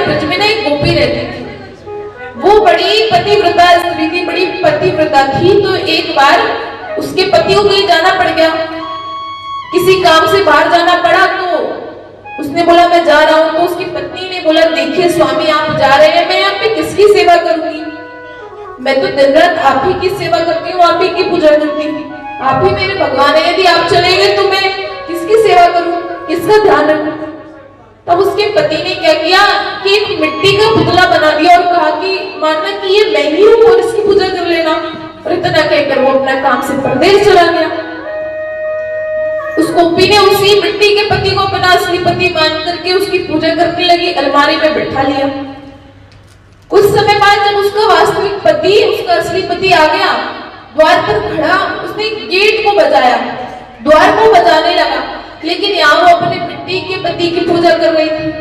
ब्रज में ना एक गोपी रहती थी। वो बड़ी पतिव्रता स्त्री थी, बड़ी पतिव्रता थी। तो एक बार उसके पति को कहीं जाना पड़ गया, किसी काम से बाहर जाना पड़ा। तो उसने बोला मैं जा रहा हूं। तो उसकी पत्नी ने बोला देखिए स्वामी आप जा रहे हैं, मैं यहाँ पे किसकी सेवा करूंगी? मैं तो दिन रात आप ही की सेवा करती हूँ, आप ही की पूजा करती हूँ, आप ही मेरे भगवान है। यदि आप चले गए तो मैं किसकी सेवा करूं, किसका ध्यान रखूं? तब उसके पति ने क्या किया कि एक मिट्टी का पुतला बना दिया और कहा कि मानना कि ये मैं ही हूं और इसकी पूजा कर लेना। और इतना कहकर वो अपना काम से परदेश चला गया। उस गोपी ने उसी मिट्टी के पति को अपना असली पति मान करके उसकी पूजा करने लगी, अलमारी में बैठा लिया। कुछ समय बाद जब उसका वास्तविक पति, उसका असली पति आ गया, द्वार पर खड़ा, उसने गेट को बजाया, द्वार को बजाने लगा, लेकिन यहाँ वो अपने मिट्टी के पति की पूजा कर रही थी।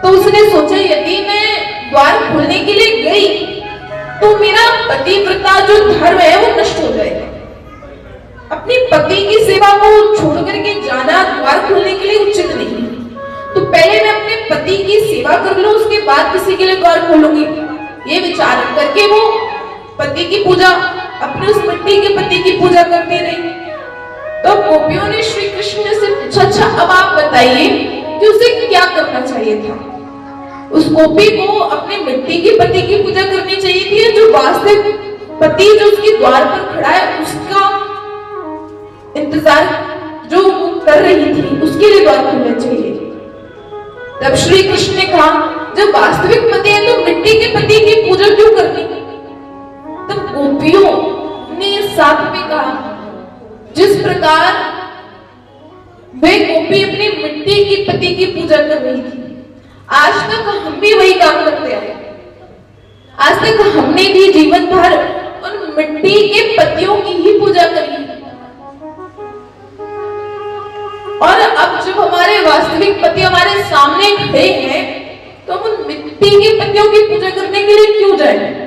तो उसने सोचा यदि मैं द्वार खोलने के लिए गई तो मेरा पतिव्रता जो धर्म है वो नष्ट हो जाएगा। अपने पति की सेवा को छोड़ करके जाना द्वार खोलने के लिए उचित नहीं। तो पहले मैं अपने पति की सेवा कर लूं, उसके बाद किसी के लिए द्वार खोलूंगी। ये विचार करके वो पति की पूजा, अपने उस मिट्टी के पति की पूजा करती रही। तो गोपियों ने श्री कृष्ण से पूछा अच्छा अब आप बताइए कि उसे क्या करना चाहिए था? उस गोपी को अपने मिट्टी के पति की पूजा करनी चाहिए थी, जो वास्तविक पति जो उसके द्वार पर खड़ा है उसका इंतजार जो वो कर रही थी उसके लिए द्वार खोलना चाहिए। तब श्री कृष्ण ने कहा जब वास्तविक पति है तो मिट्टी के पति की पूजा क्यों करनी? तब गोपियों ने साथ में कहा जिस प्रकार वे गोपी अपनी मिट्टी की पति की पूजा कर रही थी, आज तक हम भी वही काम करते आए। आज तक हमने भी जीवन भर उन मिट्टी के पतियों की ही पूजा करी। और अब जब हमारे वास्तविक पति हमारे सामने खड़े हैं तो हम उन मिट्टी के पतियों की पूजा करने के लिए क्यों जाएं?